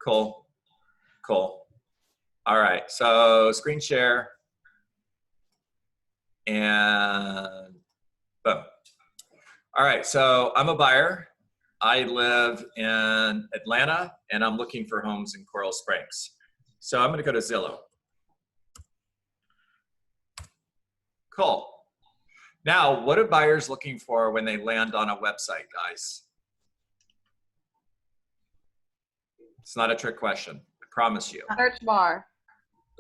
Cool. Cool. All right. So screen share and boom. All right. So I'm a buyer. I live in Atlanta and I'm looking for homes in Coral Springs. So I'm going to go to Zillow. Cool. Now, what are buyers looking for when they land on a website, guys? It's not a trick question. I promise you. Search bar.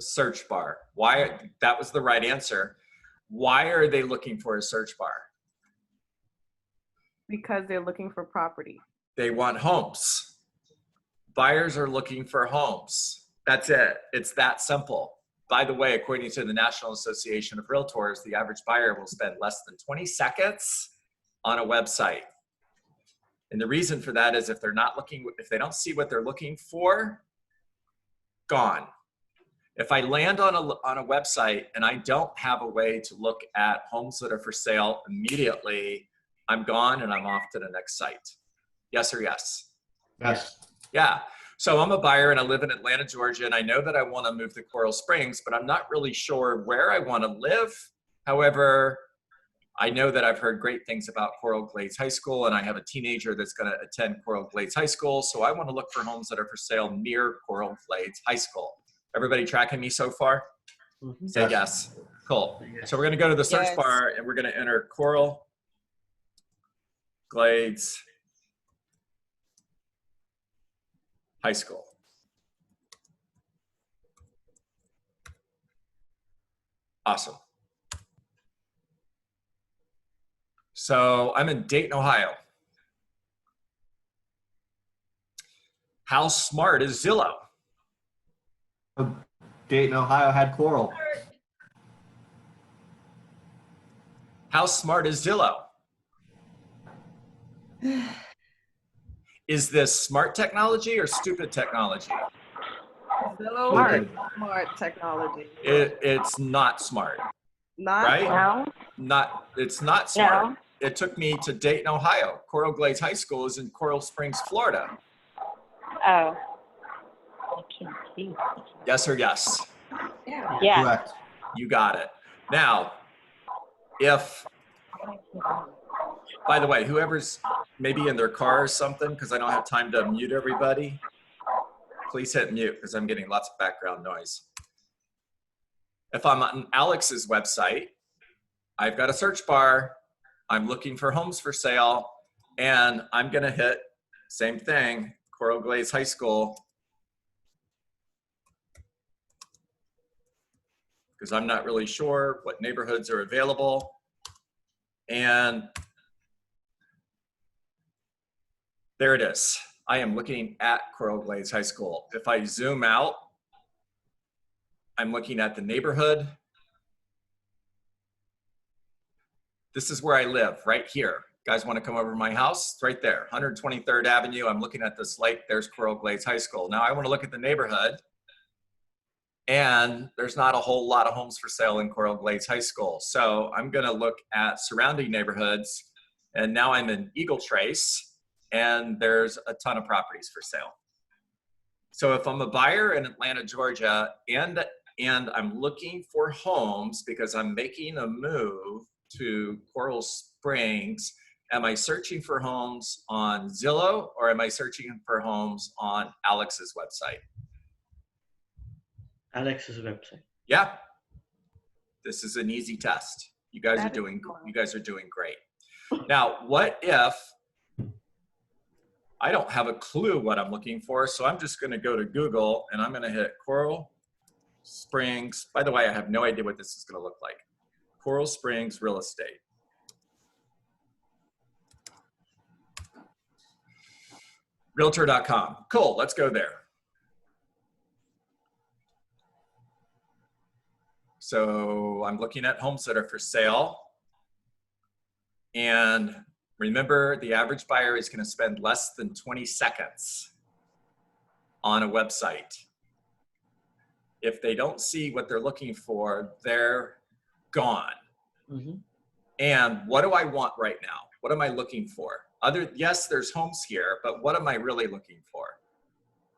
Search bar. Why? That was the right answer. Why are they looking for a search bar? Because they're looking for property. They want homes. Buyers are looking for homes. That's it. It's that simple. By the way, according to the National Association of Realtors, the average buyer will spend less than 20 seconds on a website. And the reason for that is if they're not looking, if they don't see what they're looking for, gone. If I land on a website and I don't have a way to look at homes that are for sale immediately, I'm gone and I'm off to the next site. Yes or yes? Yes. Yeah. So I'm a buyer and I live in Atlanta, Georgia, and I know that I want to move to Coral Springs, but I'm not really sure where I want to live. However, I know that I've heard great things about Coral Glades High School, and I have a teenager that's going to attend Coral Glades High School. So I want to look for homes that are for sale near Coral Glades High School. Everybody tracking me so far? Mm-hmm. Say yes. Cool. So we're going to go to the search bar and we're going to enter Coral Glades High School. Awesome. So I'm in Dayton, Ohio. How smart is Zillow? Dayton, Ohio had Coral. How smart is Zillow? Is this smart technology or stupid technology? Zillow Smart. smart technology. It's not smart, Not right? No. It's not smart. No. It took me to Dayton, Ohio. Coral Glades High School is in Coral Springs, Florida. Oh. I can't see. Yes or yes? Yeah. Correct. You got it. Now, if, by the way, whoever's maybe in their car or something, because I don't have time to mute everybody, please hit mute because I'm getting lots of background noise. If I'm on Alex's website, I've got a search bar. I'm looking for homes for sale, and I'm going to hit same thing, Coral Glades High School, because I'm not really sure what neighborhoods are available. And there it is. I am looking at Coral Glades High School. If I zoom out, I'm looking at the neighborhood. This is where I live, right here. You guys want to come over to my house? It's right there, 123rd Avenue. I'm looking at this lake. There's Coral Glades High School. Now I want to look at the neighborhood. And there's not a whole lot of homes for sale in Coral Glades High School. So I'm going to look at surrounding neighborhoods. And now I'm in Eagle Trace, and there's a ton of properties for sale. So if I'm a buyer in Atlanta, Georgia, and I'm looking for homes because I'm making a move to Coral Springs, am I searching for homes on Zillow or am I searching for homes on Alex's website? Alex's website. Yeah. This is an easy test. You guys are doing great. Now, what if I don't have a clue what I'm looking for? So I'm just going to go to Google and I'm going to hit Coral Springs. By the way, I have no idea what this is going to look like. Coral Springs real estate. Realtor.com. Cool. Let's go there. So I'm looking at homes that are for sale. And remember, the average buyer is going to spend less than 20 seconds on a website. If they don't see what they're looking for, they're gone. Mm-hmm. And what do I want right now? What am I looking for? Yes, there's homes here, but what am I really looking for?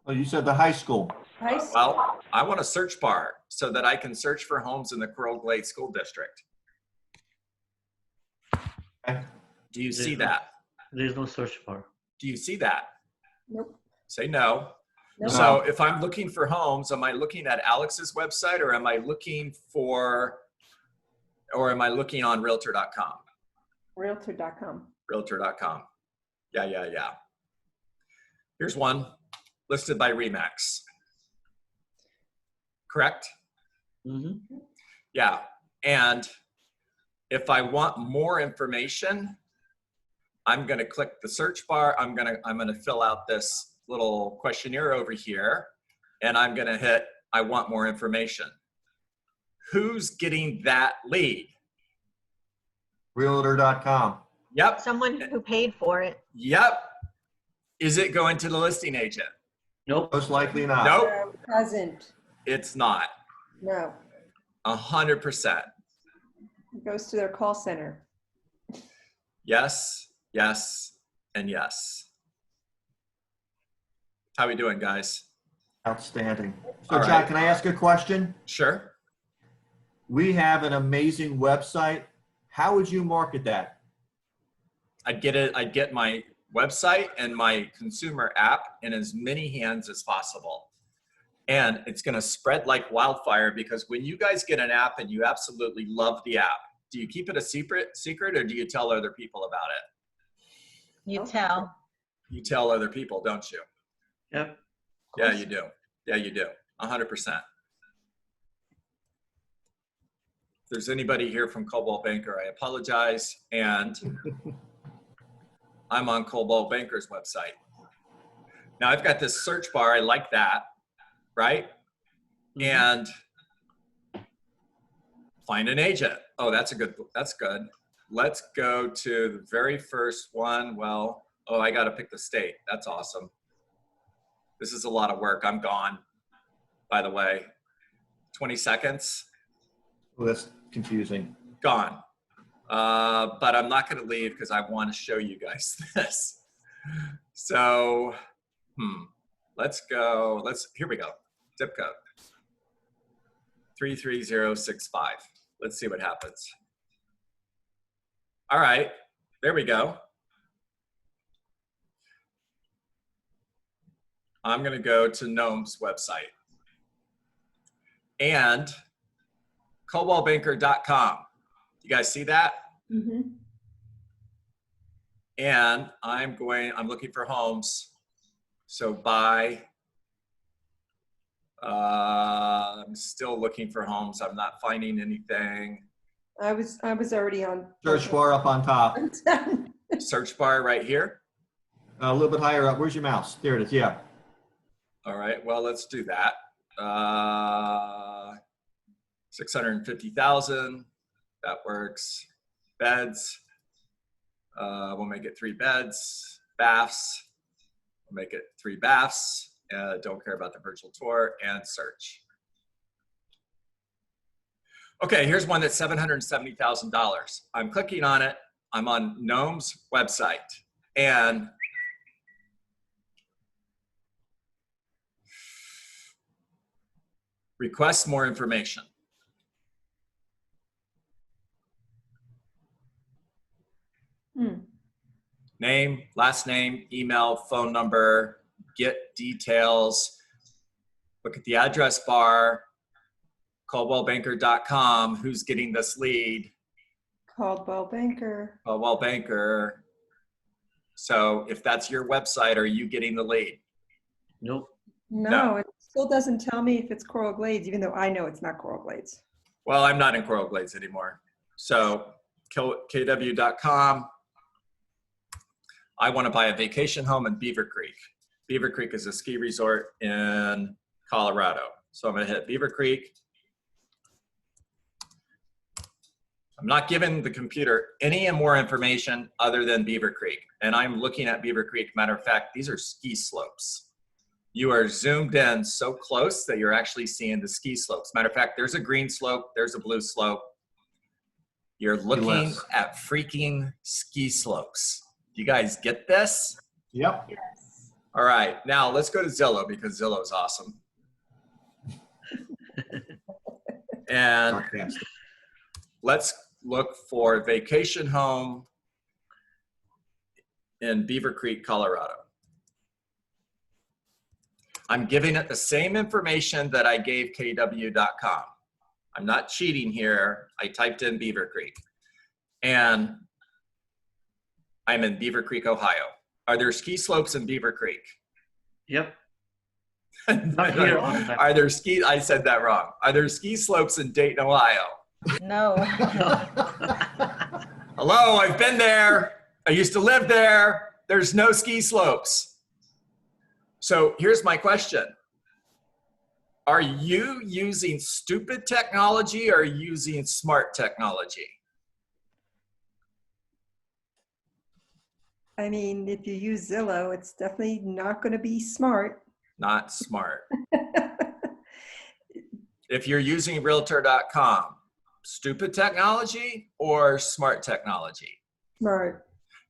Oh, you said the high school. High school. Well, I want a search bar so that I can search for homes in the Coral Glades School District. Okay. Do you see There's no- that? There's no search bar. Do you see that? Nope. Say no. Nope. So if I'm looking for homes, am I looking at Alex's website or am I looking on realtor.com? Realtor.com. Realtor.com. Yeah. Here's one listed by Remax. Correct? Mm-hmm. Yeah. And if I want more information, I'm going to click the search bar. I'm going to fill out this little questionnaire over here, and I'm going to hit, I want more information. Who's getting that lead? Realtor.com. Yep. Someone who paid for it. Yep. Is it going to the listing agent? Nope. Most likely not. Nope. No, hasn't. It's not. No. 100%. It goes to their call center. Yes, yes, and yes. How we doing, guys? Outstanding. So All Jack, right. can I ask a question? Sure. We have an amazing website. How would you market that? I'd get my website and my consumer app in as many hands as possible. And it's going to spread like wildfire because when you guys get an app and you absolutely love the app, do you keep it a secret or do you tell other people about it? You tell. You tell other people, don't you? Yep. Yeah, you do. Yeah, you do. 100%. If there's anybody here from Cobalt Banker, I apologize. And I'm on Cobalt Banker's website. Now I've got this search bar. I like that, right? And find an agent. Oh, that's good. Let's go to the very first one. Well, oh, I got to pick the state. That's awesome. This is a lot of work. I'm gone, by the way. 20 seconds, Oh, that's confusing. gone. But I'm not going to leave because I want to show you guys this. So, let's go. Here we go. Zip code 33065. Let's see what happens. All right, there we go. I'm going to go to Gnome's website and cobaltbanker.com. You guys see that? Mm-hmm. And I'm looking for homes. So buy, I'm still looking for homes. I'm not finding anything. I was already on. Search bar up on top. Search bar right here. A little bit higher up. Where's your mouse? There it is. Yeah. All right, well, let's do that. 650,000, that works. Beds, we'll make it 3 beds. Baths, we'll make it 3 baths. Don't care about the virtual tour, and search. Okay, here's one that's $770,000. I'm clicking on it. I'm on Gnome's website, and request more information. Name, last name, email, phone number, get details, look at the address bar, cobaltbanker.com, who's getting this lead, Caldwell Banker. Coldwell Banker. So if that's your website, are you getting the lead? Nope. No, it still doesn't tell me if it's Coral Glades, even though I know it's not Coral Glades. Well, I'm not in Coral Glades anymore. So kw.com. I want to buy a vacation home in Beaver Creek. Beaver Creek is a ski resort in Colorado. So I'm going to hit Beaver Creek. I'm not giving the computer any more information other than Beaver Creek. And I'm looking at Beaver Creek. Matter of fact, these are ski slopes. You are zoomed in so close that you're actually seeing the ski slopes. Matter of fact, there's a green slope, there's a blue slope. You're looking less. at freaking ski slopes. You guys get this? Yep. All right, now let's go to Zillow because Zillow is awesome. And Sarcastic. let's look for vacation home in Beaver Creek, Colorado. I'm giving it the same information that I gave KW.com. I'm not cheating here. I typed in Beaver Creek. And I'm in Beaver Creek, Ohio. Are there ski slopes in Beaver Creek? Yep. Not here on that. Are there ski, I said that wrong. Are there ski slopes in Dayton, Ohio? No. Hello, I've been there. I used to live there. There's no ski slopes. So here's my question. Are you using stupid technology or using smart technology? I mean, if you use Zillow, it's definitely not going to be smart. Not smart. If you're using realtor.com, stupid technology or smart technology? Smart.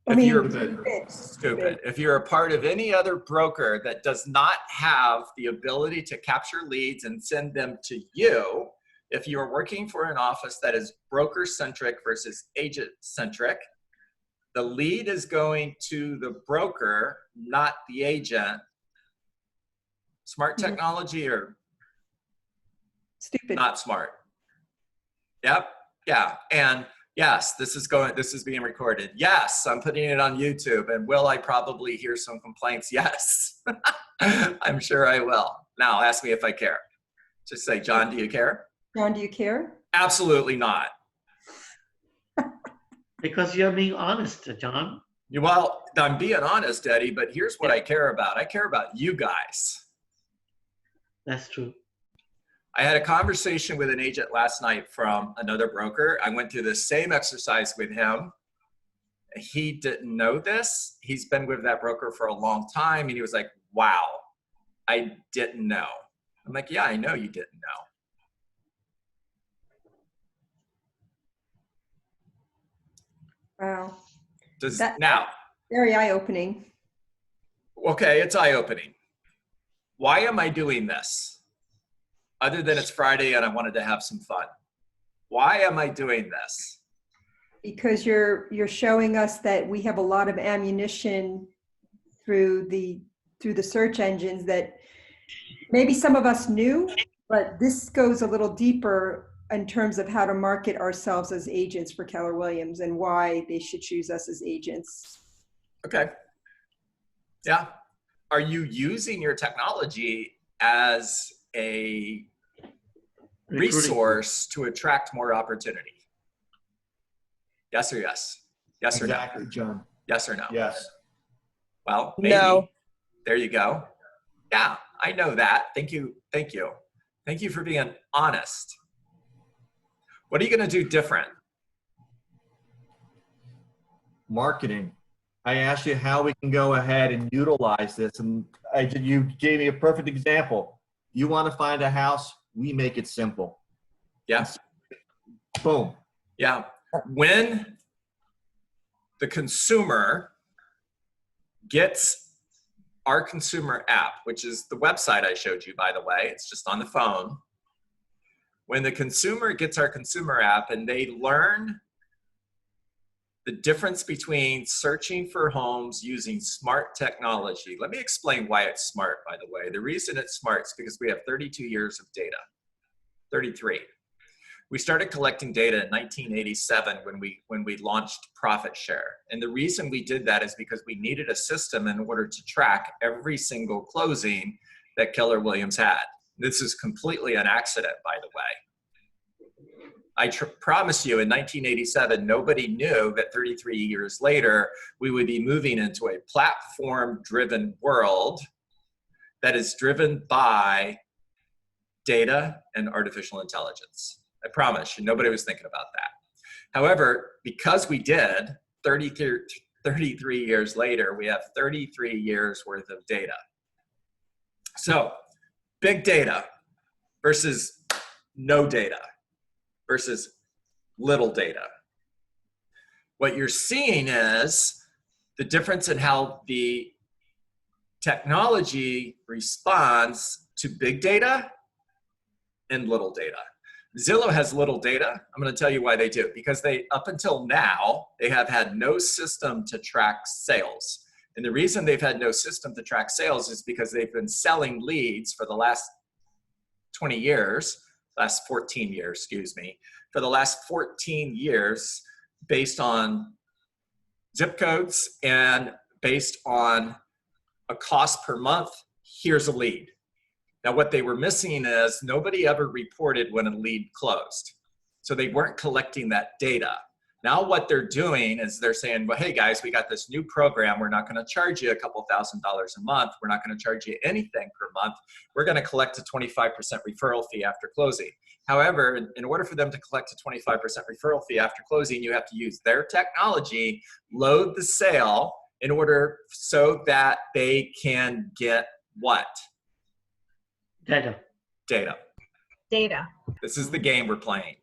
I If mean, you're stupid. If you're a part of any other broker that does not have the ability to capture leads and send them to you, if you're working for an office that is broker-centric versus agent-centric, the lead is going to the broker, not the agent. Smart technology or Stupid. not smart? Yep. Yeah. And yes, this is being recorded. Yes, I'm putting it on YouTube. And will I probably hear some complaints? Yes. I'm sure I will. Now ask me if I care. Just say, John, do you care? John, do you care? Absolutely not. Because you're being honest, John. Well, I'm being honest, Eddie, but here's what I care about. I care about you guys. That's true. I had a conversation with an agent last night from another broker. I went through the same exercise with him. He didn't know this. He's been with that broker for a long time. And he was like, wow, I didn't know. I'm like, yeah, I know you didn't know. Wow. Now, Very eye-opening. okay, it's eye-opening. Why am I doing this? Other than it's Friday and I wanted to have some fun. Why am I doing this? Because you're showing us that we have a lot of ammunition through the search engines that maybe some of us knew, but this goes a little deeper in terms of how to market ourselves as agents for Keller Williams and why they should choose us as agents. Okay. Yeah. Are you using your technology as a resource to attract more opportunity? Yes or yes? Yes or no? Exactly, John. Yes or no? Yes. Well, maybe. No. There you go. Yeah, I know that. Thank you. Thank you. Thank you for being honest. What are you going to do different? Marketing. I asked you how we can go ahead and utilize this, and you gave me a perfect example. You want to find a house, we make it simple. Yes. Boom. Yeah. When the consumer gets our consumer app, which is the website I showed you, by the way, it's just on the phone. When the consumer gets our consumer app and they learn the difference between searching for homes using smart technology. Let me explain why it's smart, by the way. The reason it's smart is because we have 32 years of data, 33. We started collecting data in 1987 when we launched Profit Share. And the reason we did that is because we needed a system in order to track every single closing that Keller Williams had. This is completely an accident, by the way. I promise you, in 1987, nobody knew that 33 years later, we would be moving into a platform-driven world that is driven by data and artificial intelligence. I promise you, nobody was thinking about that. However, because we did, 33 years later, we have 33 years worth of data. So, big data versus no data versus little data. What you're seeing is the difference in how the technology responds to big data and little data. Zillow has little data. I'm going to tell you why they do. Because they, up until now, they have had no system to track sales. And the reason they've had no system to track sales is because they've been selling leads for the last 20 years, last 14 years, excuse me, for the last 14 years based on zip codes and based on a cost per month. Here's a lead. Now, what they were missing is nobody ever reported when a lead closed. So they weren't collecting that data. Now what they're doing is they're saying, well, hey guys, we got this new program. We're not going to charge you a couple $1,000s a month. We're not going to charge you anything per month. We're going to collect a 25% referral fee after closing. However, in order for them to collect a 25% referral fee after closing, you have to use their technology, load the sale in order so that they can get what? Data. Data. Data. This is the game we're playing.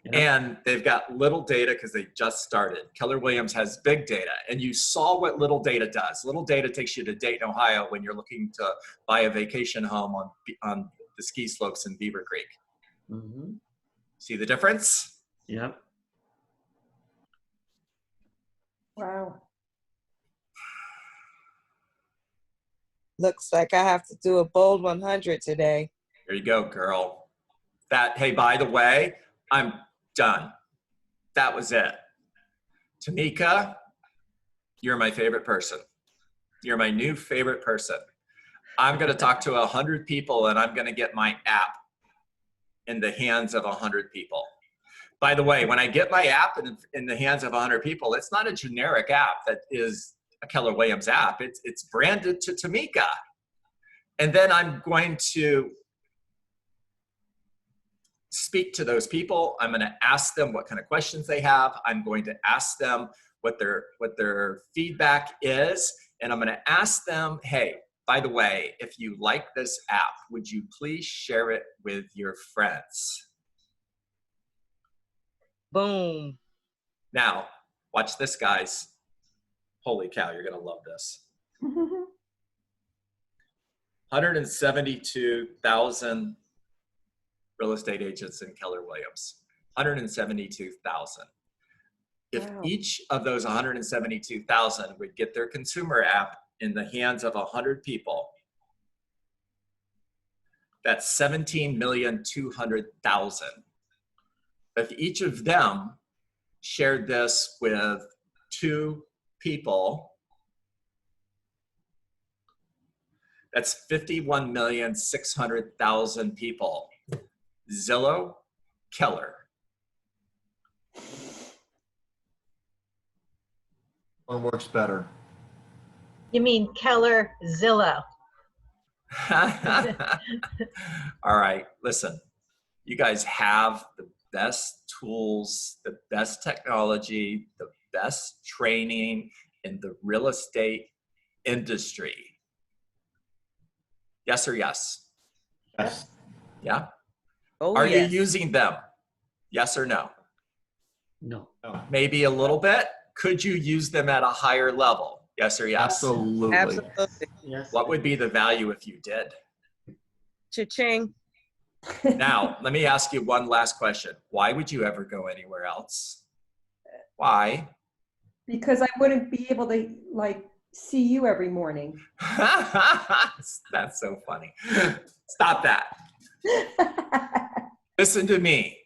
Yeah. And they've got little data because they just started. Keller Williams has big data. And you saw what little data does. Little data takes you to Dayton, Ohio when you're looking to buy a vacation home on the ski slopes in Beaver Creek. Mm-hmm. See the difference? Yep. Wow. Looks like I have to do a bold 100 today. There you go, girl. That, hey, by the way, I'm done. That was it. Tamika, you're my favorite person. You're my new favorite person. I'm going to talk to 100 people and I'm going to get my app in the hands of 100 people. By the way, when I get my app in the hands of 100 people, it's not a generic app that is a Keller Williams app. It's branded to Tamika. And then I'm going to speak to those people. I'm going to ask them what kind of questions they have. I'm going to ask them what their feedback is. And I'm going to ask them, hey, by the way, if you like this app, would you please share it with your friends? Boom. Now, watch this, guys. Holy cow, you're going to love this. 172,000 real estate agents in Keller Williams. 172,000. If Wow. each of those 172,000 would get their consumer app in the hands of 100 people, that's 17,200,000. If each of them shared this with 2 people, that's 51,600,000 people. Zillow, Keller. One works better. You mean Keller Zillow. All right, listen, you guys have the best tools, the best technology, the best training in the real estate industry. Yes or yes? Yes. Yeah? Oh, Are yes. you using them? Yes or no? No. No. Maybe a little bit. Could you use them at a higher level? Yes or yes? Absolutely. Absolutely. Yes. What would be the value if you did? Cha-ching. Now, let me ask you one last question. Why would you ever go anywhere else? Why? Because I wouldn't be able to like see you every morning. That's so funny. Stop that. Listen to me.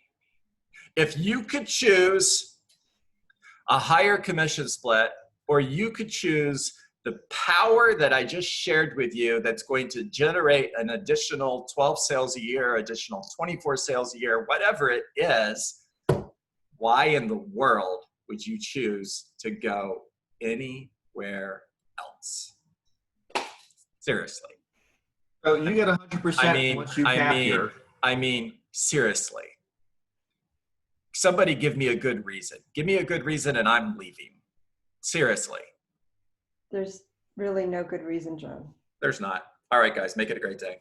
If you could choose a higher commission split, or you could choose the power that I just shared with you that's going to generate an additional 12 sales a year, additional 24 sales a year, whatever it is, why in the world would you choose to go anywhere else? Seriously. So you get 100% once you cap here. I mean, seriously. Somebody give me a good reason. Give me a good reason and I'm leaving. Seriously. There's really no good reason, John. There's not. All right, guys, make it a great day.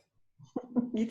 You